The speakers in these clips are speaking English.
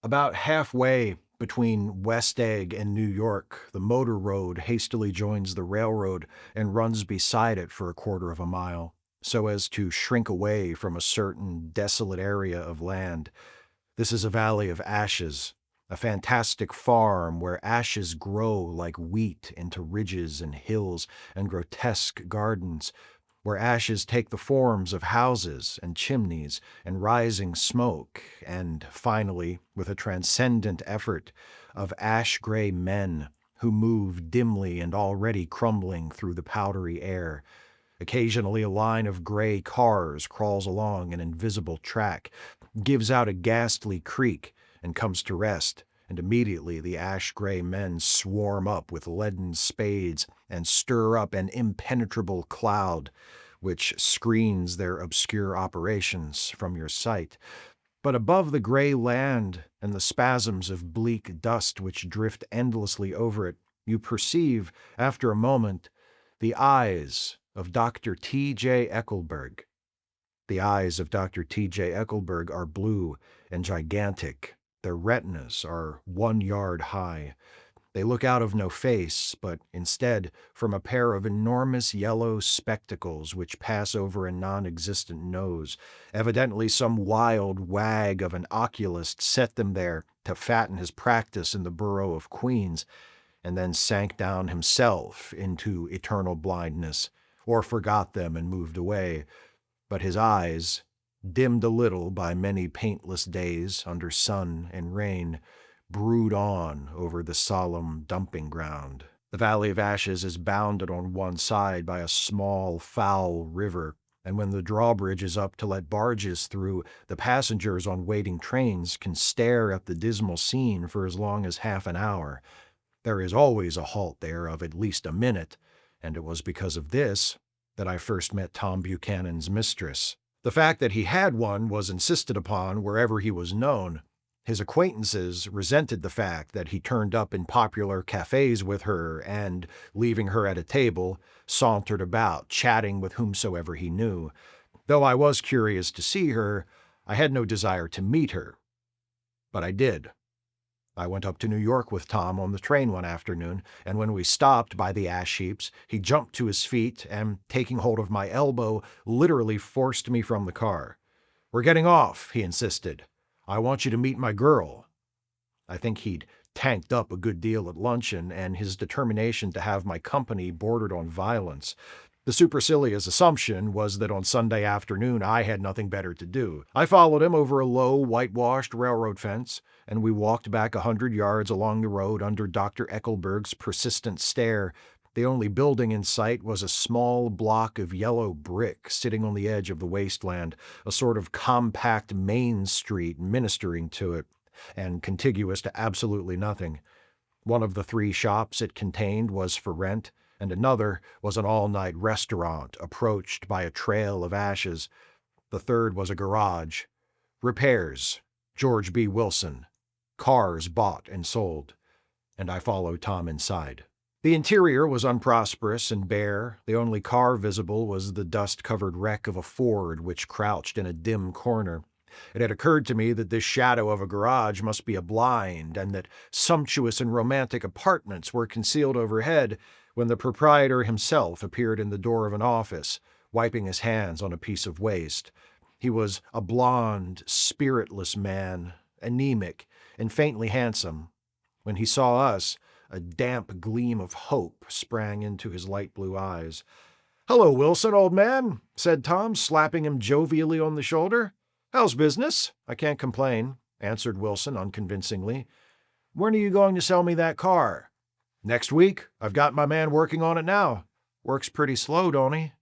About halfway between West Egg and New York, the motor road hastily joins the railroad and runs beside it for a quarter of a mile, so as to shrink away from a certain desolate area of land. This is a valley of ashes, a fantastic farm where ashes grow like wheat into ridges and hills and grotesque gardens, where ashes take the forms of houses and chimneys and rising smoke, and finally, with a transcendent effort, of ash-gray men who move dimly and already crumbling through the powdery air. Occasionally, a line of gray cars crawls along an invisible track, gives out a ghastly creak, and comes to rest, and immediately the ash-gray men swarm up with leaden spades and stir up an impenetrable cloud, which screens their obscure operations from your sight. But above the gray land and the spasms of bleak dust which drift endlessly over it, you perceive, after a moment, the eyes of Dr. T.J. Eckelberg. The eyes of Dr. T.J. Eckelberg are blue and gigantic. Their retinas are 1 yard high. They look out of no face, but instead from a pair of enormous yellow spectacles which pass over a non-existent nose. Evidently some wild wag of an oculist set them there to fatten his practice in the borough of Queens, and then sank down himself into eternal blindness, or forgot them and moved away. But his eyes, dimmed a little by many paintless days under sun and rain, brood on over the solemn dumping ground. The Valley of Ashes is bounded on one side by a small, foul river, and when the drawbridge is up to let barges through, the passengers on waiting trains can stare at the dismal scene for as long as half an hour. There is always a halt there of at least a minute, and it was because of this that I first met Tom Buchanan's mistress. The fact that he had one was insisted upon wherever he was known. His acquaintances resented the fact that he turned up in popular cafes with her and, leaving her at a table, sauntered about, chatting with whomsoever he knew. Though I was curious to see her, I had no desire to meet her. But I did. I went up to New York with Tom on the train one afternoon, and when we stopped by the ash heaps, he jumped to his feet and, taking hold of my elbow, literally forced me from the car. "We're getting off," he insisted. "I want you to meet my girl." I think he'd tanked up a good deal at luncheon, and his determination to have my company bordered on violence. The supercilious assumption was that on Sunday afternoon I had nothing better to do. I followed him over a low, whitewashed railroad fence, and we walked back 100 yards along the road under Dr. Eckelberg's persistent stare. The only building in sight was a small block of yellow brick sitting on the edge of the wasteland, a sort of compact main street ministering to it, and contiguous to absolutely nothing. One of the 3 shops it contained was for rent, and another was an all-night restaurant approached by a trail of ashes. The third was a garage. Repairs, George B. Wilson. Cars bought and sold. And I followed Tom inside. The interior was unprosperous and bare. The only car visible was the dust-covered wreck of a Ford which crouched in a dim corner. It had occurred to me that this shadow of a garage must be a blind, and that sumptuous and romantic apartments were concealed overhead, when the proprietor himself appeared in the door of an office, wiping his hands on a piece of waste. He was a blond, spiritless man, anemic, and faintly handsome. When he saw us, a damp gleam of hope sprang into his light blue eyes. "Hello, Wilson, old man," said Tom, slapping him jovially on the shoulder. "How's business?" "I can't complain," answered Wilson unconvincingly. "When are you going to sell me that car?" "Next week. I've got my man working on it now." "Works pretty slow, don't he?"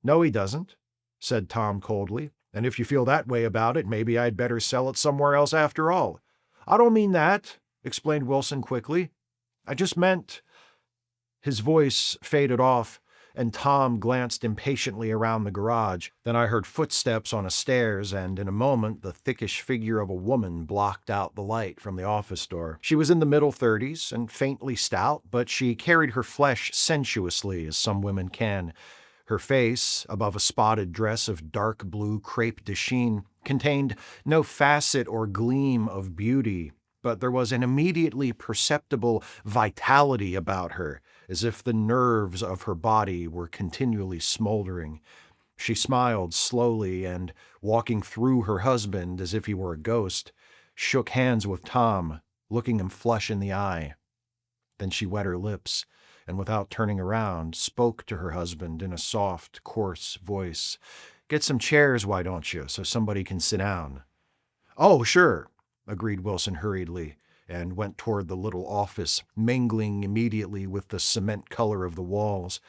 "No, he doesn't," said Tom coldly. "And if you feel that way about it, maybe I'd better sell it somewhere else after all." "I don't mean that," explained Wilson quickly. "I just meant—" His voice faded off, and Tom glanced impatiently around the garage. Then I heard footsteps on a stairs, and in a moment the thickish figure of a woman blocked out the light from the office door. She was in the middle 30s and faintly stout, but she carried her flesh sensuously, as some women can. Her face, above a spotted dress of dark blue crepe de chine, contained no facet or gleam of beauty, but there was an immediately perceptible vitality about her, as if the nerves of her body were continually smoldering. She smiled slowly and, walking through her husband as if he were a ghost, shook hands with Tom, looking him flush in the eye. Then she wet her lips, and without turning around, spoke to her husband in a soft, coarse voice. "Get some chairs, why don't you, so somebody can sit down?" "Oh, sure," agreed Wilson hurriedly, and went toward the little office, mingling immediately with the cement color of the walls.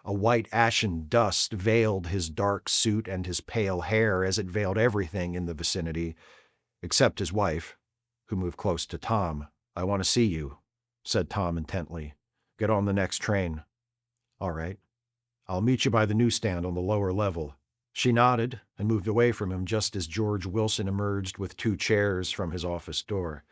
A white ashen dust veiled his dark suit and his pale hair as it veiled everything in the vicinity, except his wife, who moved close to Tom. "I want to see you," said Tom intently. "Get on the next train." "All right. I'll meet you by the newsstand on the lower level." She nodded and moved away from him just as George Wilson emerged with 2 chairs from his office door.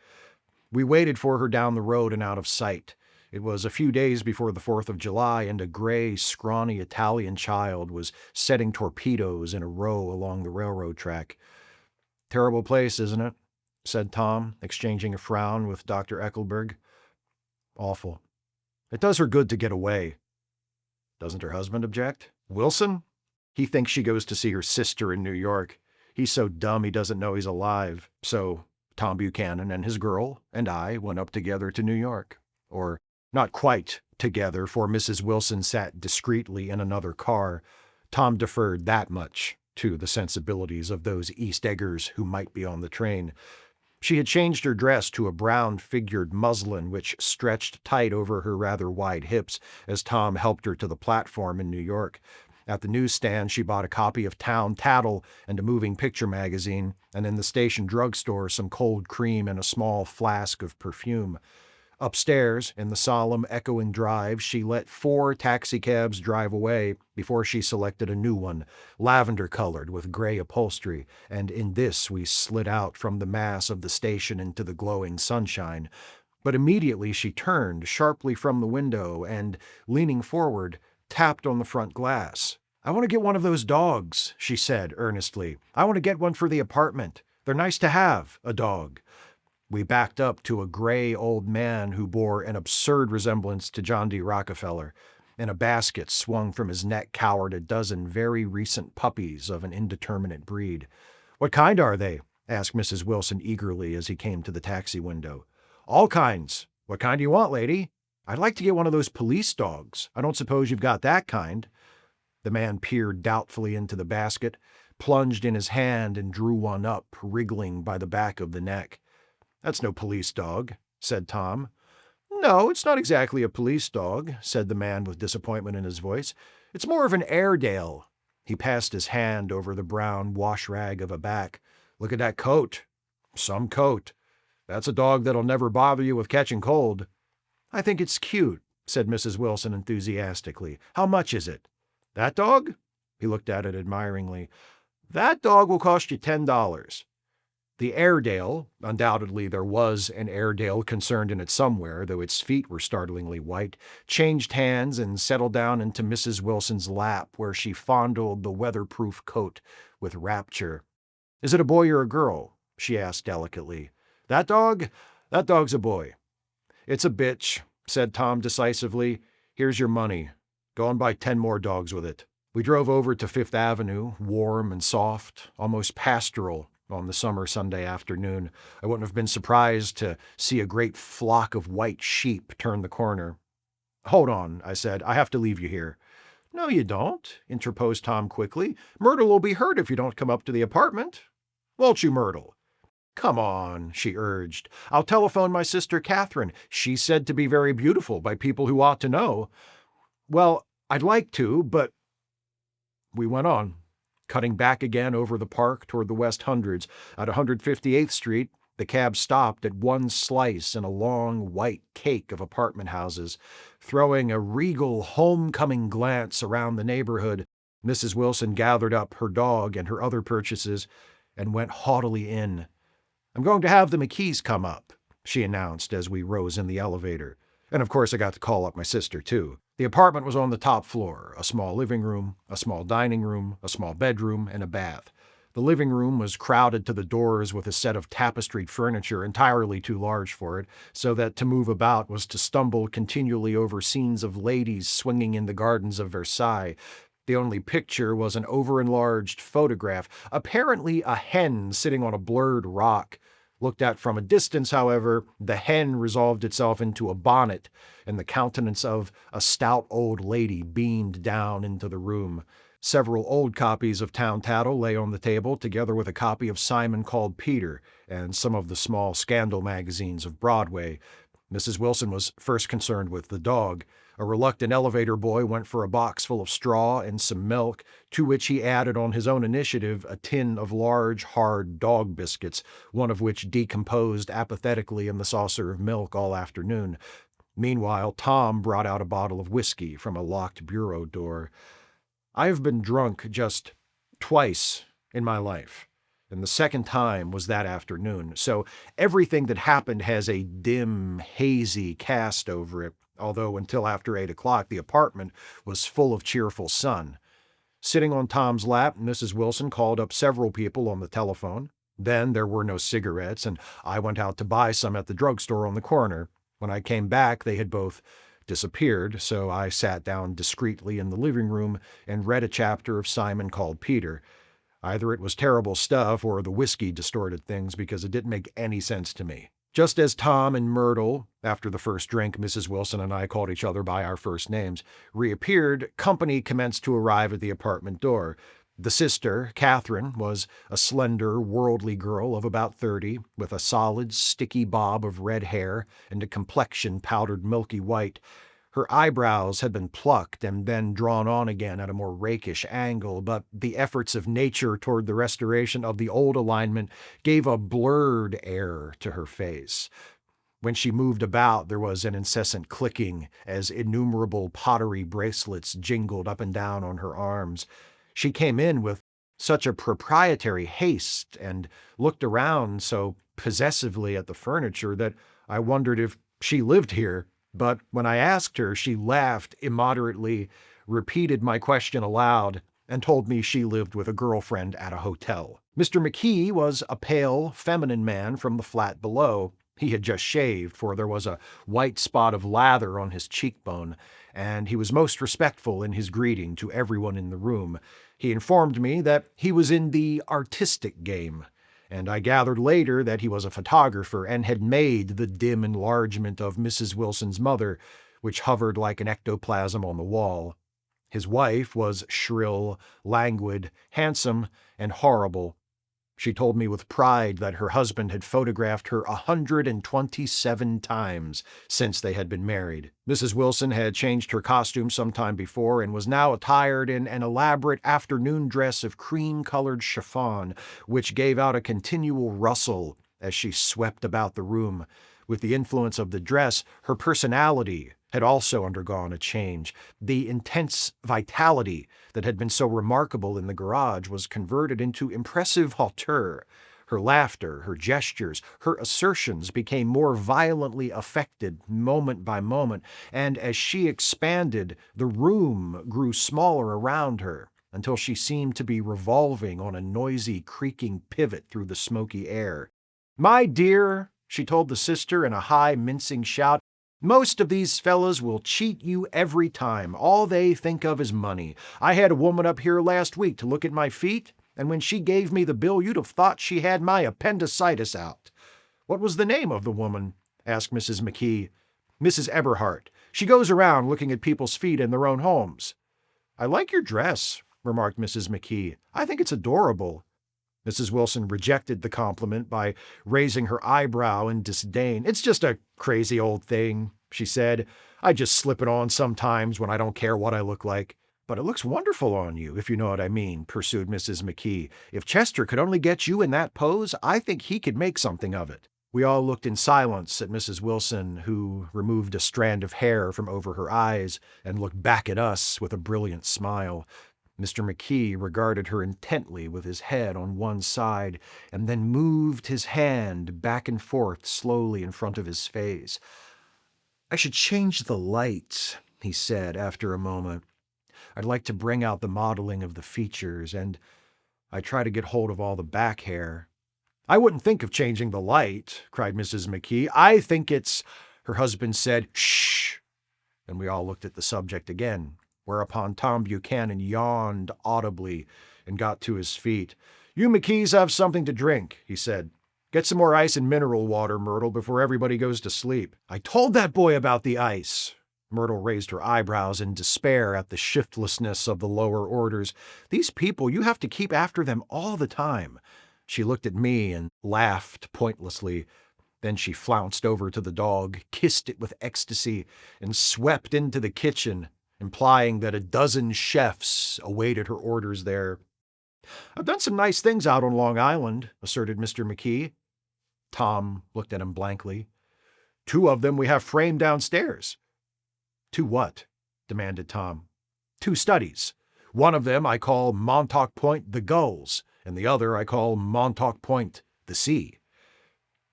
We waited for her down the road and out of sight. It was a few days before the 4th of July, and a gray, scrawny Italian child was setting torpedoes in a row along the railroad track. "Terrible place, isn't it?" said Tom, exchanging a frown with Dr. Eckelberg. "Awful. It does her good to get away." "Doesn't her husband object?" "Wilson? He thinks she goes to see her sister in New York. He's so dumb he doesn't know he's alive. So Tom Buchanan and his girl and I went up together to New York. Or not quite together, for Mrs. Wilson sat discreetly in another car. Tom deferred that much to the sensibilities of those East Eggers who might be on the train. She had changed her dress to a brown-figured muslin which stretched tight over her rather wide hips as Tom helped her to the platform in New York. At the newsstand, she bought a copy of Town Tattle and a moving picture magazine, and in the station drugstore some cold cream and a small flask of perfume. Upstairs, in the solemn, echoing drive, she let 4 taxicabs drive away before she selected a new one, lavender-colored with gray upholstery, and in this we slid out from the mass of the station into the glowing sunshine. But immediately she turned sharply from the window and, leaning forward, tapped on the front glass. "I want to get one of those dogs," she said earnestly. "I want to get one for the apartment. They're nice to have, a dog." We backed up to a gray old man who bore an absurd resemblance to John D. Rockefeller. In a basket swung from his neck cowered a dozen very recent puppies of an indeterminate breed. "What kind are they?" asked Mrs. Wilson eagerly as he came to the taxi window. "All kinds. What kind do you want, lady?" "I'd like to get one of those police dogs. I don't suppose you've got that kind." The man peered doubtfully into the basket, plunged in his hand and drew one up, wriggling by the back of the neck. "That's no police dog," said Tom. "No, it's not exactly a police dog," said the man with disappointment in his voice. "It's more of an Airedale." He passed his hand over the brown wash rag of a back. "Look at that coat. Some coat. That's a dog that'll never bother you with catching cold." "I think it's cute," said Mrs. Wilson enthusiastically. "How much is it?" "That dog?" He looked at it admiringly. "That dog will cost you $10. The Airedale, undoubtedly there was an Airedale concerned in it somewhere, though its feet were startlingly white, changed hands and settled down into Mrs. Wilson's lap, where she fondled the weatherproof coat with rapture. "Is it a boy or a girl?" she asked delicately. That dog? That dog's a boy." "It's a bitch," said Tom decisively. "Here's your money. Go and buy 10 more dogs with it." We drove over to Fifth Avenue, warm and soft, almost pastoral, on the summer Sunday afternoon. I wouldn't have been surprised to see a great flock of white sheep turn the corner. "Hold on," I said. "I have to leave you here." "No, you don't," interposed Tom quickly. "Myrtle will be hurt if you don't come up to the apartment. Won't you, Myrtle?" "Come on," she urged. "I'll telephone my sister Catherine. She's said to be very beautiful by people who ought to know." "Well, I'd like to, but—" We went on, cutting back again over the park toward the West Hundreds. At 158th Street, the cab stopped at one slice in a long white cake of apartment houses. Throwing a regal homecoming glance around the neighborhood, Mrs. Wilson gathered up her dog and her other purchases and went haughtily in. "I'm going to have the McKees come up," she announced as we rose in the elevator. And of course I got to call up my sister, too. The apartment was on the top floor, a small living room, a small dining room, a small bedroom, and a bath. The living room was crowded to the doors with a set of tapestried furniture entirely too large for it, so that to move about was to stumble continually over scenes of ladies swinging in the gardens of Versailles. The only picture was an over-enlarged photograph, apparently a hen sitting on a blurred rock. Looked at from a distance, however, the hen resolved itself into a bonnet, and the countenance of a stout old lady beamed down into the room. Several old copies of Town Tattle lay on the table, together with a copy of Simon Called Peter and some of the small scandal magazines of Broadway. Mrs. Wilson was first concerned with the dog. A reluctant elevator boy went for a box full of straw and some milk, to which he added on his own initiative a tin of large, hard dog biscuits, one of which decomposed apathetically in the saucer of milk all afternoon. Meanwhile, Tom brought out a bottle of whiskey from a locked bureau door. I've been drunk just twice in my life, and the second time was that afternoon, so everything that happened has a dim, hazy cast over it, although until after 8 o'clock the apartment was full of cheerful sun. Sitting on Tom's lap, Mrs. Wilson called up several people on the telephone. Then there were no cigarettes, and I went out to buy some at the drugstore on the corner. When I came back, they had both disappeared, so I sat down discreetly in the living room and read a chapter of Simon Called Peter. Either it was terrible stuff or the whiskey distorted things, because it didn't make any sense to me. Just as Tom and Myrtle, after the first drink Mrs. Wilson and I called each other by our first names, reappeared, company commenced to arrive at the apartment door. The sister, Catherine, was a slender, worldly girl of about 30, with a solid, sticky bob of red hair and a complexion powdered milky white. Her eyebrows had been plucked and then drawn on again at a more rakish angle, but the efforts of nature toward the restoration of the old alignment gave a blurred air to her face. When she moved about, there was an incessant clicking as innumerable pottery bracelets jingled up and down on her arms. She came in with such a proprietary haste and looked around so possessively at the furniture that I wondered if she lived here. But when I asked her, she laughed immoderately, repeated my question aloud, and told me she lived with a girlfriend at a hotel. Mr. McKee was a pale, feminine man from the flat below. He had just shaved, for there was a white spot of lather on his cheekbone, and he was most respectful in his greeting to everyone in the room. He informed me that he was in the artistic game, and I gathered later that he was a photographer and had made the dim enlargement of Mrs. Wilson's mother, which hovered like an ectoplasm on the wall. His wife was shrill, languid, handsome, and horrible. She told me with pride that her husband had photographed her 127 times since they had been married. Mrs. Wilson had changed her costume some time before and was now attired in an elaborate afternoon dress of cream-colored chiffon, which gave out a continual rustle as she swept about the room. With the influence of the dress, her personality had also undergone a change. The intense vitality that had been so remarkable in the garage was converted into impressive hauteur. Her laughter, her gestures, her assertions became more violently affected moment by moment, and as she expanded, the room grew smaller around her, until she seemed to be revolving on a noisy, creaking pivot through the smoky air. "My dear," she told the sister in a high, mincing shout, "most of these fellas will cheat you every time. All they think of is money. I had a woman up here last week to look at my feet, and when she gave me the bill, you'd have thought she had my appendicitis out." "What was the name of the woman?" asked Mrs. McKee. "Mrs. Eberhardt. She goes around looking at people's feet in their own homes." "I like your dress," remarked Mrs. McKee. "I think it's adorable." Mrs. Wilson rejected the compliment by raising her eyebrow in disdain. "It's just a crazy old thing," she said. "I just slip it on sometimes when I don't care what I look like." "But it looks wonderful on you, if you know what I mean," pursued Mrs. McKee. "If Chester could only get you in that pose, I think he could make something of it." We all looked in silence at Mrs. Wilson, who removed a strand of hair from over her eyes and looked back at us with a brilliant smile. Mr. McKee regarded her intently with his head on one side, and then moved his hand back and forth slowly in front of his face. "I should change the light," he said after a moment. "I'd like to bring out the modeling of the features, and I try to get hold of all the back hair. I wouldn't think of changing the light, cried Mrs. McKee. I think it's, her husband said, shh, and we all looked at the subject again, whereupon Tom Buchanan yawned audibly and got to his feet. You McKees have something to drink, he said. Get some more ice and mineral water, Myrtle, before everybody goes to sleep. I told that boy about the ice. Myrtle raised her eyebrows in despair at the shiftlessness of the lower orders. These people, you have to keep after them all the time. She looked at me and laughed pointlessly. Then she flounced over to the dog, kissed it with ecstasy, and swept into the kitchen, implying that a dozen chefs awaited her orders there. I've done some nice things out on Long Island, asserted Mr. McKee. Tom looked at him blankly. 2 of them we have framed downstairs. 2 what? Demanded Tom. 2 studies. One of them I call Montauk Point the Gulls, and the other I call Montauk Point the Sea.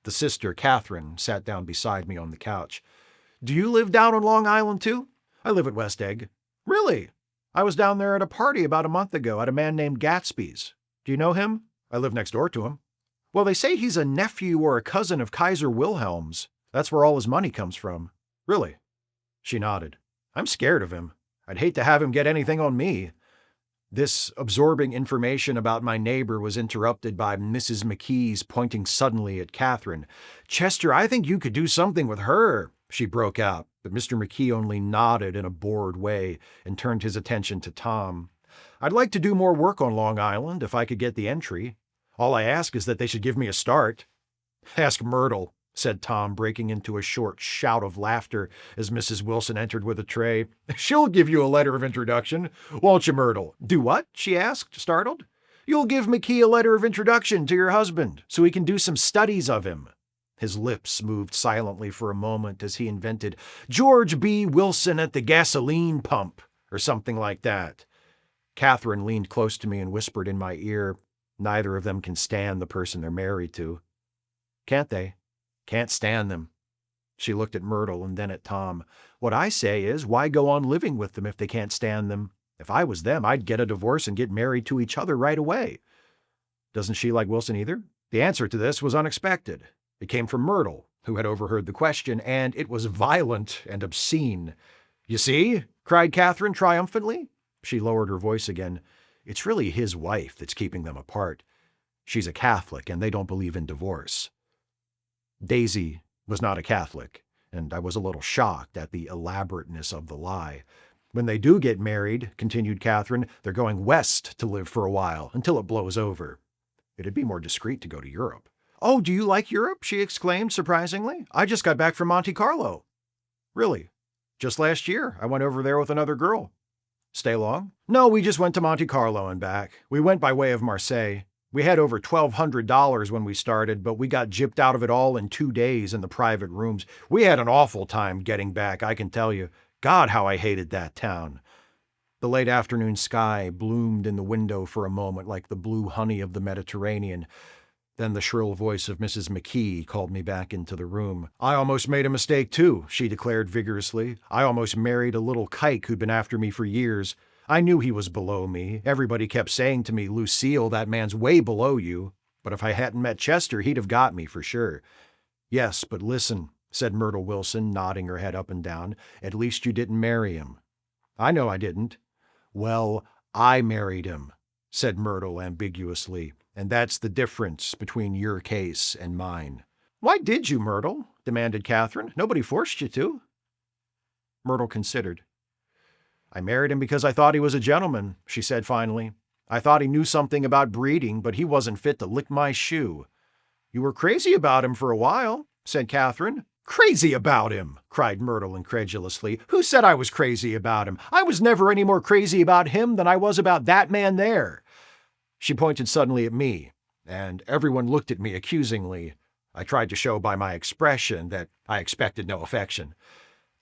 The sister, Catherine, sat down beside me on the couch. Do you live down on Long Island, too? I live at West Egg. Really? I was down there at a party about a month ago at a man named Gatsby's. Do you know him? I live next door to him. Well, they say he's a nephew or a cousin of Kaiser Wilhelm's. That's where all his money comes from. Really? She nodded. I'm scared of him. I'd hate to have him get anything on me. This absorbing information about my neighbor was interrupted by Mrs. McKee's pointing suddenly at Catherine. Chester, I think you could do something with her, she broke out, but Mr. McKee only nodded in a bored way and turned his attention to Tom. I'd like to do more work on Long Island if I could get the entry. All I ask is that they should give me a start. Ask Myrtle, said Tom, breaking into a short shout of laughter as Mrs. Wilson entered with a tray. She'll give you a letter of introduction, won't you, Myrtle? Do what? She asked, startled. You'll give McKee a letter of introduction to your husband so he can do some studies of him. His lips moved silently for a moment as he invented George B. Wilson at the gasoline pump, or something like that. Catherine leaned close to me and whispered in my ear, Neither of them can stand the person they're married to. Can't they? Can't stand them. She looked at Myrtle and then at Tom. What I say is, why go on living with them if they can't stand them? If I was them, I'd get a divorce and get married to each other right away. Doesn't she like Wilson either? The answer to this was unexpected. It came from Myrtle, who had overheard the question, and it was violent and obscene. You see? Cried Catherine triumphantly. She lowered her voice again. It's really his wife that's keeping them apart. She's a Catholic, and they don't believe in divorce. Daisy was not a Catholic, and I was a little shocked at the elaborateness of the lie. When they do get married, continued Catherine, they're going west to live for a while, until it blows over. It'd be more discreet to go to Europe. Oh, do you like Europe? She exclaimed, surprisingly. I just got back from Monte Carlo. Really? Just last year, I went over there with another girl. Stay long? No, we just went to Monte Carlo and back. We went by way of Marseille. We had over $1,200 when we started, but we got gypped out of it all in 2 days in the private rooms. We had an awful time getting back, I can tell you. God, how I hated that town. The late afternoon sky bloomed in the window for a moment like the blue honey of the Mediterranean. Then the shrill voice of Mrs. McKee called me back into the room. I almost made a mistake, too, she declared vigorously. I almost married a little kike who'd been after me for years. I knew he was below me. Everybody kept saying to me, Lucille, that man's way below you. But if I hadn't met Chester, he'd have got me for sure. Yes, but listen, said Myrtle Wilson, nodding her head up and down. At least you didn't marry him. I know I didn't. Well, I married him, said Myrtle ambiguously. And that's the difference between your case and mine. Why did you, Myrtle? Demanded Catherine. Nobody forced you to. Myrtle considered. I married him because I thought he was a gentleman, she said finally. I thought he knew something about breeding, but he wasn't fit to lick my shoe. You were crazy about him for a while, said Catherine. Crazy about him, cried Myrtle incredulously. Who said I was crazy about him? I was never any more crazy about him than I was about that man there. She pointed suddenly at me, and everyone looked at me accusingly. I tried to show by my expression that I expected no affection.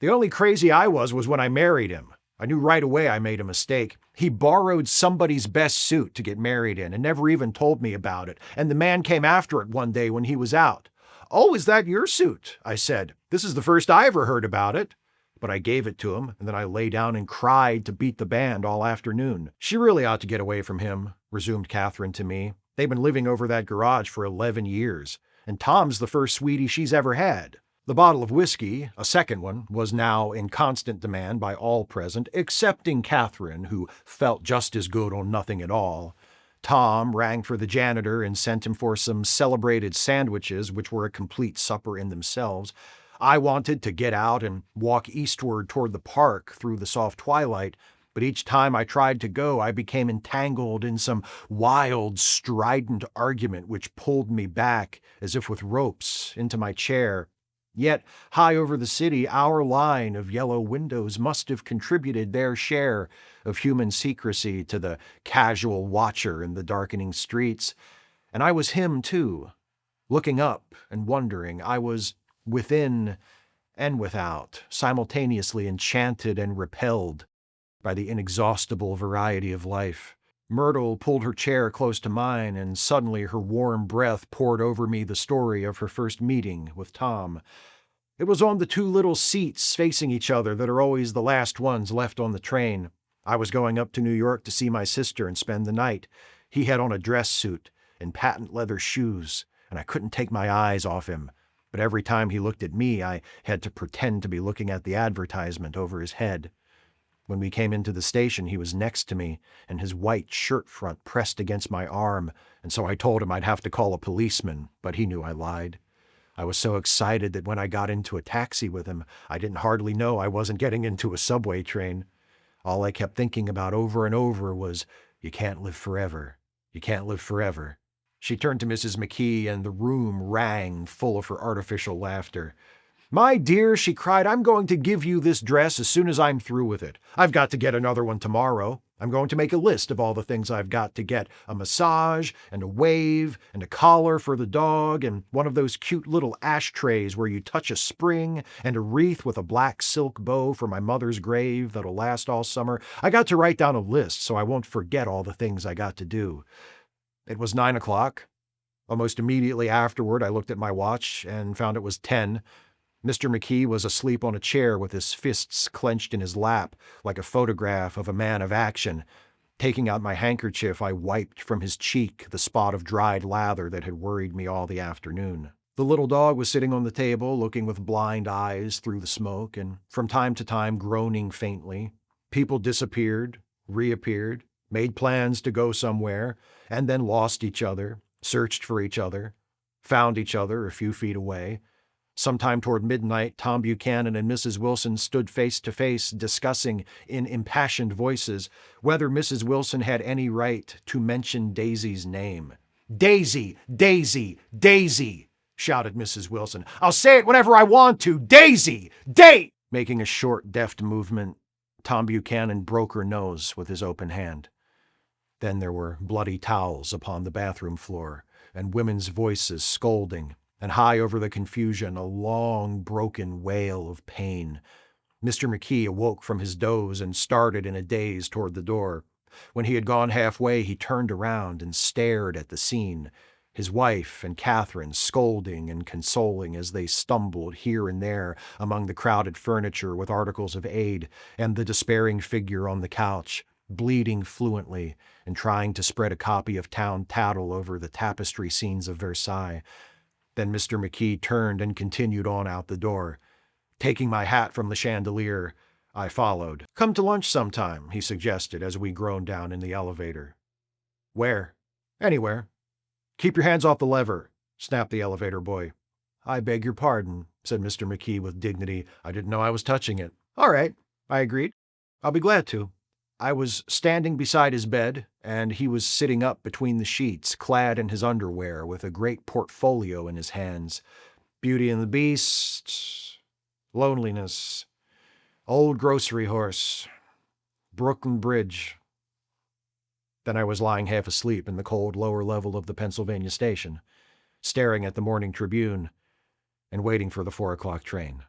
The only crazy I was when I married him. I knew right away I made a mistake. He borrowed somebody's best suit to get married in and never even told me about it, and the man came after it one day when he was out. Oh, is that your suit? I said. This is the first I ever heard about it. but I gave it to him, and then I lay down and cried to beat the band all afternoon. She really ought to get away from him, resumed Catherine to me. They've been living over that garage for 11 years, and Tom's the first sweetie she's ever had. The bottle of whiskey, a second one, was now in constant demand by all present, excepting Catherine, who felt just as good on nothing at all. Tom rang for the janitor and sent him for some celebrated sandwiches, which were a complete supper in themselves. I wanted to get out and walk eastward toward the park through the soft twilight, but each time I tried to go, I became entangled in some wild, strident argument which pulled me back, as if with ropes, into my chair. Yet, high over the city, our line of yellow windows must have contributed their share of human secrecy to the casual watcher in the darkening streets. And I was him, too. Looking up and wondering, I was within and without, simultaneously enchanted and repelled by the inexhaustible variety of life. Myrtle pulled her chair close to mine, and suddenly her warm breath poured over me the story of her first meeting with Tom. It was on the two little seats facing each other that are always the last ones left on the train. I was going up to New York to see my sister and spend the night. He had on a dress suit and patent leather shoes, and I couldn't take my eyes off him. But every time he looked at me, I had to pretend to be looking at the advertisement over his head. When we came into the station, he was next to me, and his white shirt front pressed against my arm, and so I told him I'd have to call a policeman, but he knew I lied. I was so excited that when I got into a taxi with him, I didn't hardly know I wasn't getting into a subway train. All I kept thinking about over and over was, "You can't live forever. You can't live forever." She turned to Mrs. McKee, and the room rang full of her artificial laughter. "My dear," she cried, "I'm going to give you this dress as soon as I'm through with it. I've got to get another one tomorrow. I'm going to make a list of all the things I've got to get. A massage, and a wave, and a collar for the dog, and one of those cute little ashtrays where you touch a spring, and a wreath with a black silk bow for my mother's grave that'll last all summer. I got to write down a list so I won't forget all the things I got to do." It was 9 o'clock. Almost immediately afterward, I looked at my watch and found it was 10. Mr. McKee was asleep on a chair with his fists clenched in his lap, like a photograph of a man of action. Taking out my handkerchief, I wiped from his cheek the spot of dried lather that had worried me all the afternoon. The little dog was sitting on the table, looking with blind eyes through the smoke, and from time to time groaning faintly. People disappeared, reappeared, made plans to go somewhere, and then lost each other, searched for each other, found each other a few feet away. Sometime toward midnight, Tom Buchanan and Mrs. Wilson stood face to face, discussing in impassioned voices whether Mrs. Wilson had any right to mention Daisy's name. "Daisy! Daisy! Daisy!" shouted Mrs. Wilson. "I'll say it whenever I want to! Daisy! Making a short, deft movement, Tom Buchanan broke her nose with his open hand. Then there were bloody towels upon the bathroom floor, and women's voices scolding, and high over the confusion a long, broken wail of pain. Mr. McKee awoke from his doze and started in a daze toward the door. When he had gone halfway, he turned around and stared at the scene, his wife and Catherine scolding and consoling as they stumbled here and there among the crowded furniture with articles of aid, and the despairing figure on the couch, bleeding fluently and trying to spread a copy of Town Tattle over the tapestry scenes of Versailles. Then Mr. McKee turned and continued on out the door. Taking my hat from the chandelier, I followed. "Come to lunch sometime," he suggested as we groaned down in the elevator. "Where?" "Anywhere." "Keep your hands off the lever," snapped the elevator boy. "I beg your pardon," said Mr. McKee with dignity. "I didn't know I was touching it." "All right," I agreed. "I'll be glad to." I was standing beside his bed, and he was sitting up between the sheets, clad in his underwear, with a great portfolio in his hands. Beauty and the Beast, Loneliness, Old Grocery Horse, Brooklyn Bridge. Then I was lying half asleep in the cold lower level of the Pennsylvania station, staring at the Morning Tribune and waiting for the 4 o'clock train.